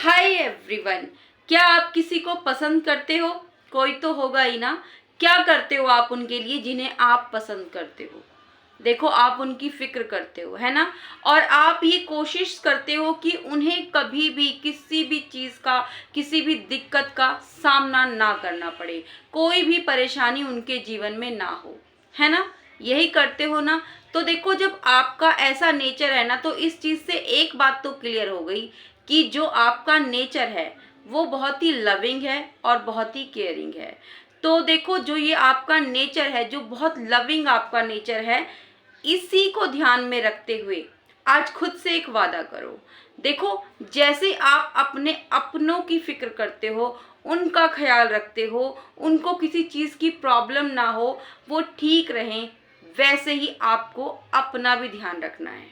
Hi everyone. क्या आप किसी को पसंद करते हो? कोई तो होगा ही ना। क्या करते हो आप उनके लिए जिन्हें आप पसंद करते हो? देखो, आप उनकी फिक्र करते हो, है ना। और आप ये कोशिश करते हो कि उन्हें कभी भी किसी भी चीज़ का, किसी भी दिक्कत का सामना ना करना पड़े, कोई भी परेशानी उनके जीवन में ना हो, है ना। यही करते हो ना। तो देखो, जब आपका ऐसा नेचर है ना, तो इस चीज़ से एक बात तो क्लियर हो गई कि जो आपका नेचर है वो बहुत ही लविंग है और बहुत ही केयरिंग है। तो देखो, जो ये आपका नेचर है, जो बहुत लविंग आपका नेचर है, इसी को ध्यान में रखते हुए आज खुद से एक वादा करो। देखो, जैसे आप अपने अपनों की फिक्र करते हो, उनका ख्याल रखते हो, उनको किसी चीज़ की प्रॉब्लम ना हो, वो ठीक रहें, वैसे ही आपको अपना भी ध्यान रखना है।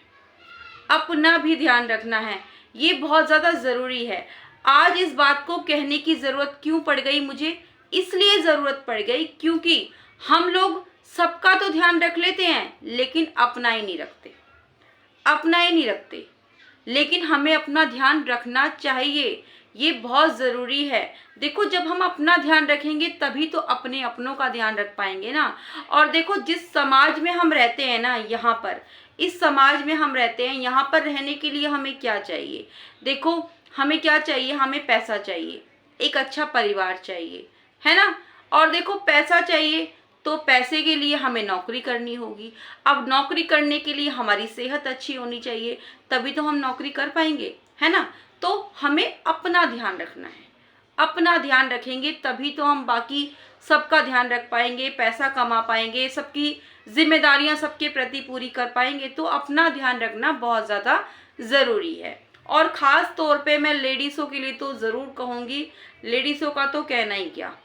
अपना भी ध्यान रखना है, ये बहुत ज़्यादा ज़रूरी है। आज इस बात को कहने की ज़रूरत क्यों पड़ गई मुझे? इसलिए ज़रूरत पड़ गई क्योंकि हम लोग सबका तो ध्यान रख लेते हैं, लेकिन अपना ही नहीं रखते। अपना ही नहीं रखते, लेकिन हमें अपना ध्यान रखना चाहिए। ये बहुत ज़रूरी है। देखो, जब हम अपना ध्यान रखेंगे तभी तो अपने अपनों का ध्यान रख पाएंगे ना। और देखो, जिस समाज में हम रहते हैं ना, यहाँ पर इस समाज में हम रहते हैं, यहाँ पर रहने के लिए हमें क्या चाहिए? देखो, हमें क्या चाहिए? हमें पैसा चाहिए, एक अच्छा परिवार चाहिए, है ना। और देखो, पैसा चाहिए तो पैसे के लिए हमें नौकरी करनी होगी। अब नौकरी करने के लिए हमारी सेहत अच्छी होनी चाहिए, तभी तो हम नौकरी कर पाएंगे, है ना। तो हमें अपना ध्यान रखना है। अपना ध्यान रखेंगे तभी तो हम बाकी सबका ध्यान रख पाएंगे, पैसा कमा पाएंगे, सबकी जिम्मेदारियां सबके प्रति पूरी कर पाएंगे। तो अपना ध्यान रखना बहुत ज़्यादा ज़रूरी है। और ख़ास तौर पे मैं लेडीज़ों के लिए तो ज़रूर कहूँगी, लेडीज़ों का तो कहना ही क्या,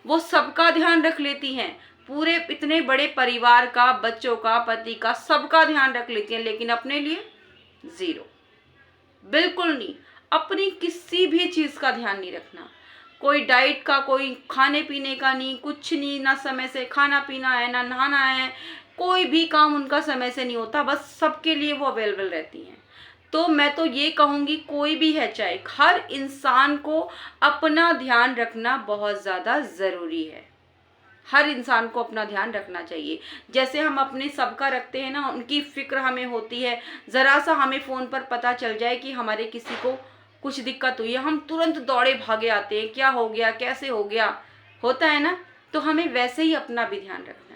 वो सबका ध्यान रख लेती हैं, पूरे इतने बड़े परिवार का, बच्चों का, पति का, सबका ध्यान रख लेती हैं, लेकिन अपने लिए ज़ीरो, बिल्कुल नहीं। अपनी किसी भी चीज़ का ध्यान नहीं रखना, कोई डाइट का, कोई खाने पीने का नहीं, कुछ नहीं, ना समय से खाना पीना है, ना नहाना है, कोई भी काम उनका समय से नहीं होता, बस सबके लिए वो अवेलेबल रहती हैं। तो मैं तो ये कहूँगी, कोई भी है चाहे, हर इंसान को अपना ध्यान रखना बहुत ज़्यादा ज़रूरी है। हर इंसान को अपना ध्यान रखना चाहिए। जैसे हम अपने सबका रखते हैं ना, उनकी फिक्र हमें होती है। ज़रा सा हमें फ़ोन पर पता चल जाए कि हमारे किसी को कुछ दिक्कत हुई है, हम तुरंत दौड़े भागे आते हैं, क्या हो गया, कैसे हो गया, होता है ना। तो हमें वैसे ही अपना भी ध्यान रखना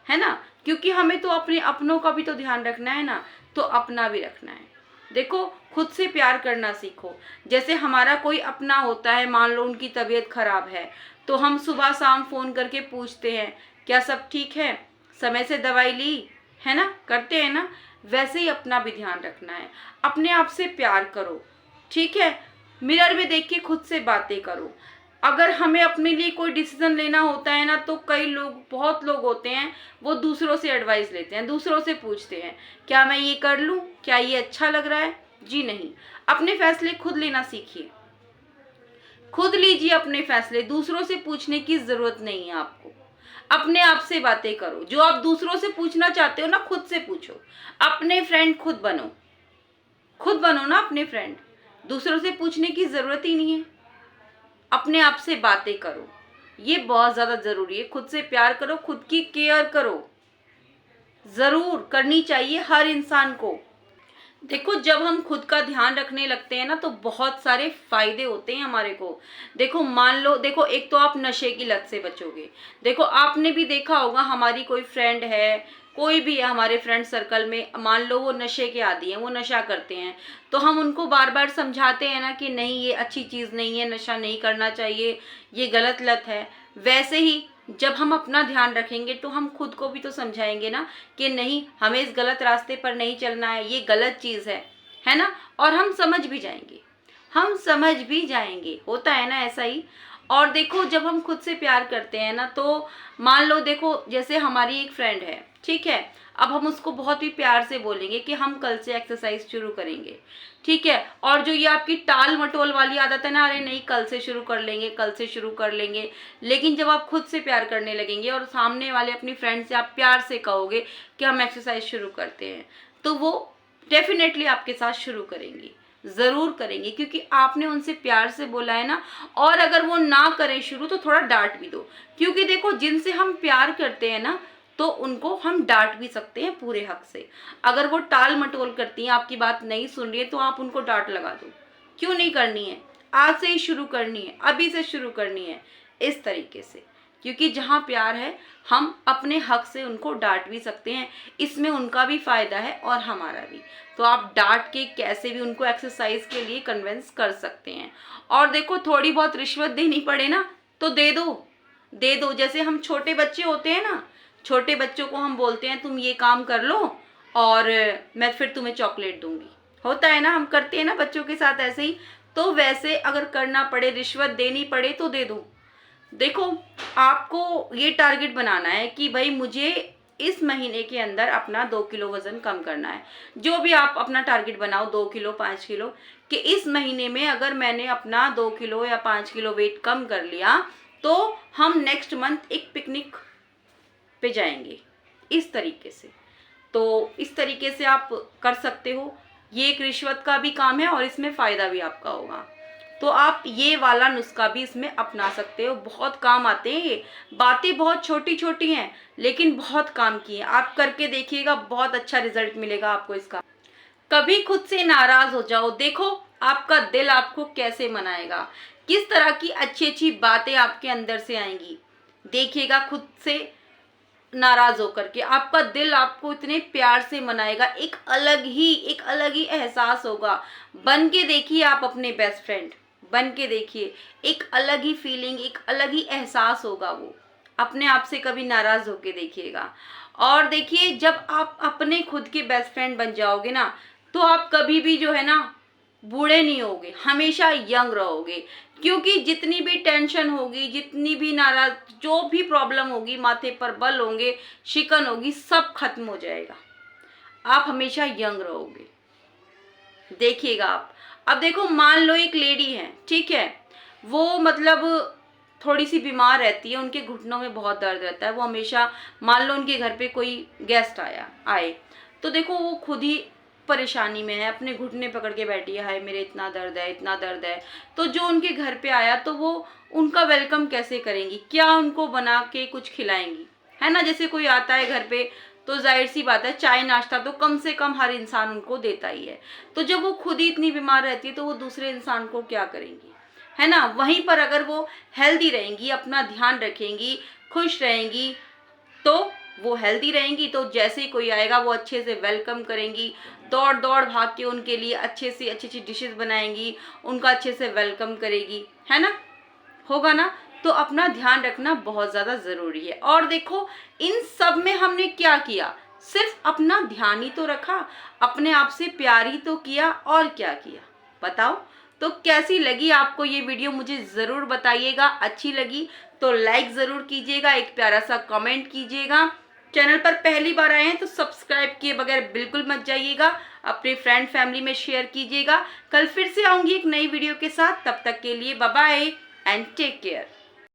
है ना। क्योंकि हमें तो अपने अपनों का भी तो ध्यान रखना है ना, तो अपना भी रखना है। देखो, खुद से प्यार करना सीखो। जैसे हमारा कोई अपना होता है, मान लो उनकी तबीयत खराब है, तो हम सुबह शाम फ़ोन करके पूछते हैं, क्या सब ठीक है, समय से दवाई ली, है ना, करते हैं ना। वैसे ही अपना भी ध्यान रखना है। अपने आप से प्यार करो, ठीक है। मिरर में देख के खुद से बातें करो। अगर हमें अपने लिए कोई डिसीजन लेना होता है ना, तो कई लोग, बहुत लोग होते हैं, वो दूसरों से एडवाइस लेते हैं, दूसरों से पूछते हैं, क्या मैं ये कर लूँ, क्या ये अच्छा लग रहा है? जी नहीं, अपने फैसले खुद लेना सीखिए। खुद लीजिए अपने फैसले, दूसरों से पूछने की जरूरत नहीं है आपको। अपने आप से बातें करो। जो आप दूसरों से पूछना चाहते हो ना, खुद से पूछो। अपने फ्रेंड खुद बनो, खुद बनो ना अपने फ्रेंड। दूसरों से पूछने की जरूरत ही नहीं है। अपने आप से बातें करो, ये बहुत ज़्यादा ज़रूरी है। खुद से प्यार करो, खुद की केयर करो, ज़रूर करनी चाहिए हर इंसान को। देखो, जब हम खुद का ध्यान रखने लगते हैं ना, तो बहुत सारे फायदे होते हैं हमारे को। देखो, मान लो, देखो, एक तो आप नशे की लत से बचोगे। देखो, आपने भी देखा होगा, हमारी कोई फ्रेंड है, कोई भी है हमारे फ्रेंड सर्कल में, मान लो वो नशे के आदी हैं, वो नशा करते हैं, तो हम उनको बार बार समझाते हैं ना कि नहीं, ये अच्छी चीज़ नहीं है, नशा नहीं करना चाहिए, ये गलत लत है। वैसे ही जब हम अपना ध्यान रखेंगे तो हम खुद को भी तो समझाएंगे ना कि नहीं, हमें इस गलत रास्ते पर नहीं चलना है, ये गलत चीज़ है ना। और हम समझ भी जाएंगे, हम समझ भी जाएंगे, होता है ना ऐसा ही। और देखो, जब हम खुद से प्यार करते हैं ना, तो मान लो, देखो, जैसे हमारी एक फ्रेंड है, ठीक है, अब हम उसको बहुत ही प्यार से बोलेंगे कि हम कल से एक्सरसाइज शुरू करेंगे, ठीक है। और जो ये आपकी टाल मटोल वाली आदत है ना, अरे नहीं, कल से शुरू कर लेंगे, कल से शुरू कर लेंगे, लेकिन जब आप खुद से प्यार करने लगेंगे और सामने वाले अपनी फ्रेंड से आप प्यार से कहोगे कि हम एक्सरसाइज शुरू करते हैं, तो वो डेफिनेटली आपके साथ शुरू करेंगी, ज़रूर करेंगे, क्योंकि आपने उनसे प्यार से बोला है ना। और अगर वो ना करें शुरू तो थोड़ा डांट भी दो, क्योंकि देखो जिनसे हम प्यार करते हैं ना तो उनको हम डांट भी सकते हैं पूरे हक से। अगर वो टाल मटोल करती हैं, आपकी बात नहीं सुन रही है, तो आप उनको डांट लगा दो। क्यों नहीं करनी है? आज से ही शुरू करनी है, अभी से शुरू करनी है, इस तरीके से। क्योंकि जहाँ प्यार है हम अपने हक से उनको डांट भी सकते हैं, इसमें उनका भी फायदा है और हमारा भी। तो आप डांट के कैसे भी उनको एक्सरसाइज के लिए कन्विंस कर सकते हैं। और देखो थोड़ी बहुत रिश्वत देनी पड़े ना तो दे दो। जैसे हम छोटे बच्चे होते हैं ना, छोटे बच्चों को हम बोलते हैं तुम ये काम कर लो और मैं फिर तुम्हें चॉकलेट दूंगी, होता है ना, हम करते हैं ना बच्चों के साथ ऐसे ही। तो वैसे अगर करना पड़े, रिश्वत देनी पड़े तो दे दो। देखो आपको ये टारगेट बनाना है कि भाई मुझे इस महीने के अंदर अपना 2 किलो वजन कम करना है। जो भी आप अपना टारगेट बनाओ, 2 किलो 5 किलो, कि इस महीने में अगर मैंने अपना 2 किलो या 5 किलो वेट कम कर लिया तो हम नेक्स्ट मंथ एक पिकनिक पे जाएंगे, इस तरीके से। तो इस तरीके से आप कर सकते हो। ये एक रिश्वत का भी काम है और इसमें फ़ायदा भी आपका होगा। तो आप ये वाला नुस्खा भी इसमें अपना सकते हो, बहुत काम आते हैं ये बातें। बहुत छोटी छोटी हैं लेकिन बहुत काम की हैं। आप करके देखिएगा, बहुत अच्छा रिजल्ट मिलेगा आपको इसका। कभी खुद से नाराज हो जाओ, देखो आपका दिल आपको कैसे मनाएगा, किस तरह की अच्छी अच्छी बातें आपके अंदर से आएंगी। देखिएगा खुद से नाराज होकर के आपका दिल आपको इतने प्यार से मनाएगा, एक अलग ही एहसास होगा। बन के देखिए आप अपने बेस्ट फ्रेंड, बन के देखिए, एक अलग ही फीलिंग, एक अलग ही एहसास होगा। वो अपने आप से कभी नाराज होके देखिएगा। और देखिए जब आप अपने खुद के बेस्ट फ्रेंड बन जाओगे ना तो आप कभी भी जो है ना बूढ़े नहीं होगे, हमेशा यंग रहोगे। क्योंकि जितनी भी टेंशन होगी, जितनी भी नाराज, जो भी प्रॉब्लम होगी, माथे पर बल होंगे, शिकन होगी, सब खत्म हो जाएगा। आप हमेशा यंग रहोगे। देखिएगा आप। अब देखो मान लो एक लेडी है, ठीक है, वो मतलब थोड़ी सी बीमार रहती है, उनके घुटनों में बहुत दर्द रहता है। वो हमेशा, मान लो उनके घर पे कोई गेस्ट आए तो देखो वो खुद ही परेशानी में है, अपने घुटने पकड़ के बैठी है, हाय मेरे इतना दर्द है, इतना दर्द है। तो जो उनके घर पे आया तो वो उनका वेलकम कैसे करेंगी? क्या उनको बना के कुछ खिलाएंगी? है ना, जैसे कोई आता है घर पे तो जाहिर सी बात है चाय नाश्ता तो कम से कम हर इंसान उनको देता ही है। तो जब वो खुद ही इतनी बीमार रहती है तो वो दूसरे इंसान को क्या करेंगी? है ना। वहीं पर अगर वो हेल्दी रहेंगी, अपना ध्यान रखेंगी, खुश रहेंगी, तो वो हेल्दी रहेंगी, तो जैसे ही कोई आएगा वो अच्छे से वेलकम करेंगी, दौड़ दौड़ भाग के उनके लिए अच्छे से अच्छी अच्छी डिशेस बनाएंगी, उनका अच्छे से वेलकम करेगी, है ना, होगा ना। तो अपना ध्यान रखना बहुत ज़्यादा ज़रूरी है। और देखो इन सब में हमने क्या किया? सिर्फ अपना ध्यान ही तो रखा, अपने आप से प्यार ही तो किया, और क्या किया बताओ। तो कैसी लगी आपको ये वीडियो मुझे ज़रूर बताइएगा। अच्छी लगी तो लाइक ज़रूर कीजिएगा, एक प्यारा सा कमेंट कीजिएगा। चैनल पर पहली बार आए हैं तो सब्सक्राइब किए बगैर बिल्कुल मत जाइएगा, अपने फ्रेंड फैमिली में शेयर कीजिएगा। कल फिर से आऊँगी एक नई वीडियो के साथ, तब तक के लिए bye bye and take care.